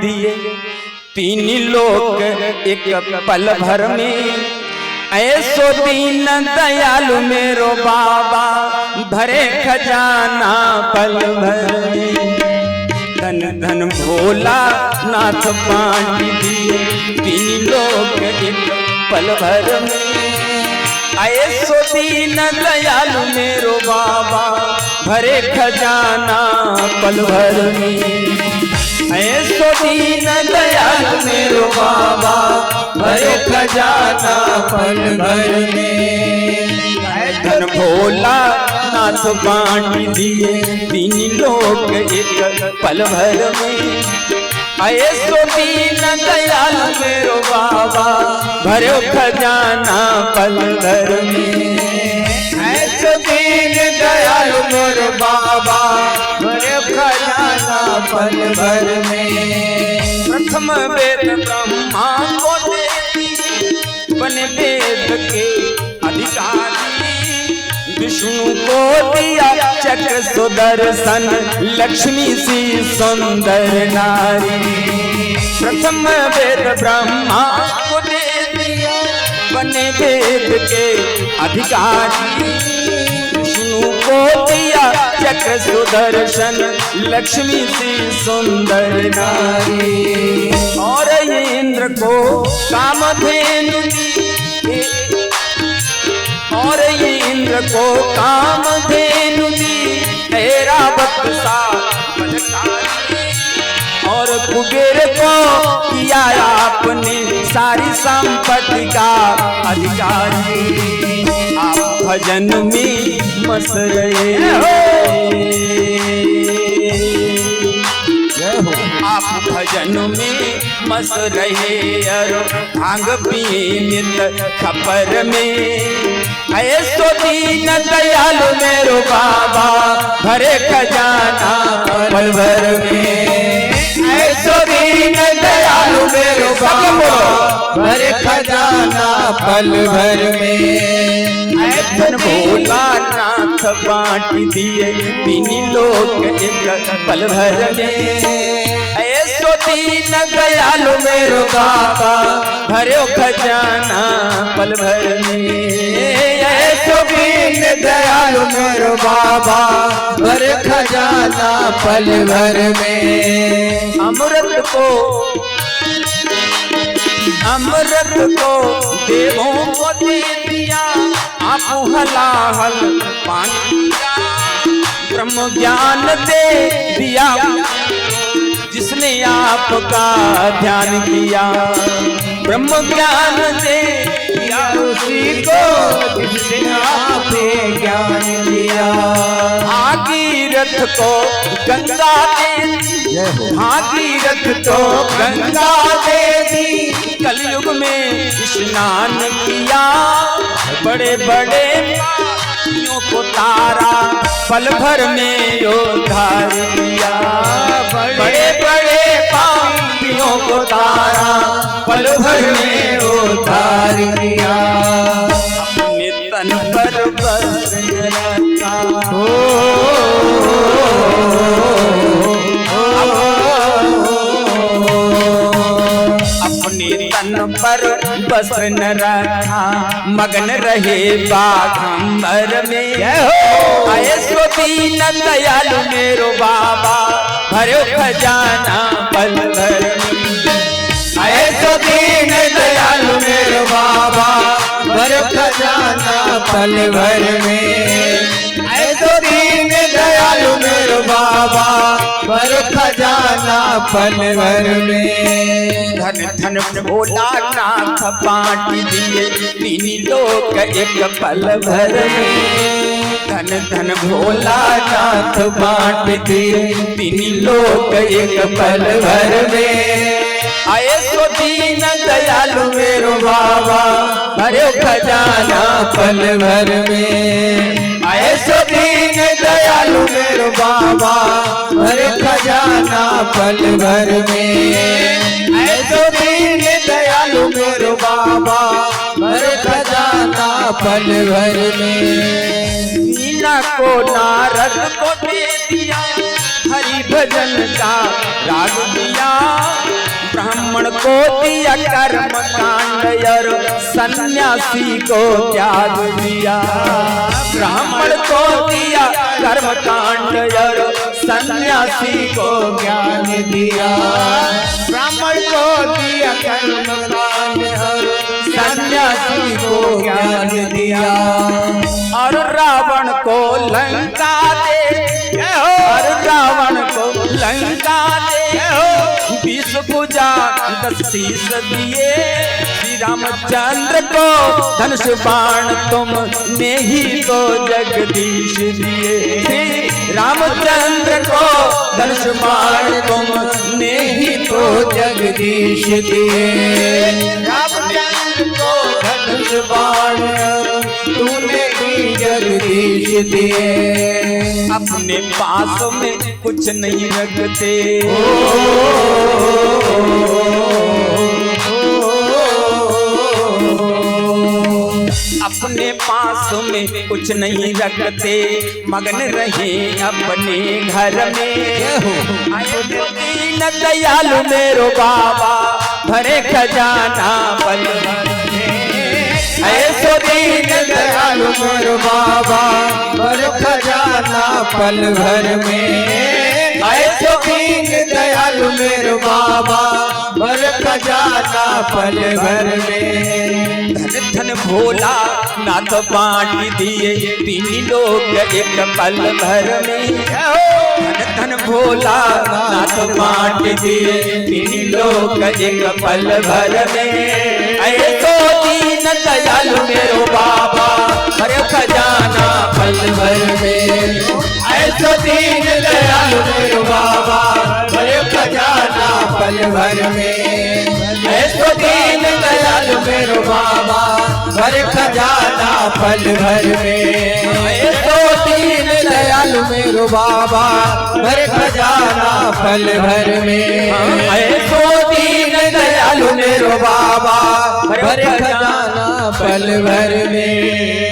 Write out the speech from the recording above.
दिए तीन लोक एक पल भर में। ऐसो दीन दयालु मेरो बाबा भरे खजाना पल भर में। धन धन भोला नाथ बांट दिए तीन लोक एक पल भर में। ऐसो दीन दयालु मेरो बाबा भरे खजाना पल भर में। ऐसो दीन दयालु मेरो बाबा भरे खजाना पल भर में। धन भोला नाथ बांट दिए तीन लोक एक पल भर में। ऐसो दीन दयालु मेरो बाबा भरे खजाना पल भर में। ऐसो दीन दयालु मेरो बाबा भरे खजाना पल भर में। प्रथम वेद ब्रह्मा को देती बने वेद के अधिकारी। विष्णु को दिया चक्र सुदर्शन लक्ष्मी सी सुंदर नारी। प्रथम वेद ब्रह्मा को दे दिया बने वेद के अधिकारी। विष्णु को दिया चक्र सुदर्शन लक्ष्मी सी सुंदर नारी। और इंद्र को कामधेनु दी और इंद्र को कामधेनु दी ऐरावत सा बलशाली। और कुबेर को किया आपने सारी संपत्ति का अधिकारी। आप भजन में मस्त रहे आप भजन में मस्त रहे और भांग पिए नित खपर में। ऐसो दीन दयालु मेरो बाबा भरे खजाना पल भर में। ऐसो दीन दयालु मेरो बाबा भरे खजाना पल भर में। धन भोला नाथ बांट दिए तीन लोक एक पल भर में। ऐसो दीन दयालु मेरो बाबा भरे खजाना पल भर में। ऐसो दीन दयालु मेरो बाबा भरे खजाना पल भर में। अमृत को देवों को दे दिया आप हलाहल पानी दिया। ब्रह्म ज्ञान दे दिया जिसने आपका ध्यान किया। ब्रह्म ज्ञान दे दिया उसी को जिसने आपे ज्ञान दिया। भागीरथ को गंगा दे दी भागीरथ को गंगा दे दी। कलयुग में स्नान किया बड़े बड़े पापियों को तारा पल भर में उद्धार किया। बड़े बड़े पापियों को तारा पल भर में उद्धार किया। अपने तन पर वस्त्र रखा अपने तन पर वस्त्र न रखा मगन रहे बाघंबर में। ऐसो दीन दयालु मेरो बाबा भरे खजाना पल भर में। ऐसो दीन दयालु मेरो बाबा भरे खजाना पल भर में। ऐसो दीन दयालु मेरो बाबा भरे खजाना पल भर में। धन धन भोला नाथ बांट दिए तीन लोक एक पल भर में। धन धन भोला नाथ बांट दिए तीन लोक एक पल भर में। ऐसो दीन दयालु मेरो बाबा भरे खजाना पल भर में। ऐसो दीन दयालु मेरो बाबा भरे खजाना पल भर में। ऐसो दीन दयालु मेरो बाबा भरे खजाना पल भर में। मीना को नारद को दे दिया हरि भजन का राग दिया। को दिया कर्म कांड और सन्यासी को त्याग दिया। ब्राह्मण को दिया कर्म कांड और सन्यासी को ज्ञान दिया। ब्राह्मण को दिया कर्म कांड और सन्यासी को ज्ञान दिया। और रावण को लंका दे, और रावण को लंका दे, 20 भुजा 10 शीश दिए। श्री रामचंद्र को धनुष बाण तुमने ही तो जगदीश दिए। श्री रामचंद्र को धनुष बाण तुमने ही तो जगदीश दिए। रामचंद्र को धनुष बाण तूने ही जगदीश दिए। अपने पास में कुछ नहीं रखते, अपने पास में कुछ नहीं रखते, मगन रहे अपने घर में। आए तो दीन दयालु मेरो बाबा, भरे खजाना पल भर में। ऐसो दीन दयालु मेरो बाबा, भर खजाना पल भर में। ऐसो दीन दयालु मेरो बाबा, भर खजाना पल भर में। धन धन भोला नाथ बांट दिए, 3 लोग एक पल भर में। धन धन भोला नाथ बांट दिए, 3 लोग एक पल भर में। ऐसो दीन दयालु मेरो बाबा, भरे खजाना पल भर में। ऐसो दीन दयालु मेरो बाबा, भरे खजाना पल भर में। ऐसो दीन दयालु मेरो बाबा, भरे खजाना पल भर में। ऐसो दीन दयालु मेरो बाबा, भरे खजाना पल भर में। ऐसो दीन दयालु मेरो बाबा, भरे खजाना पल भर में।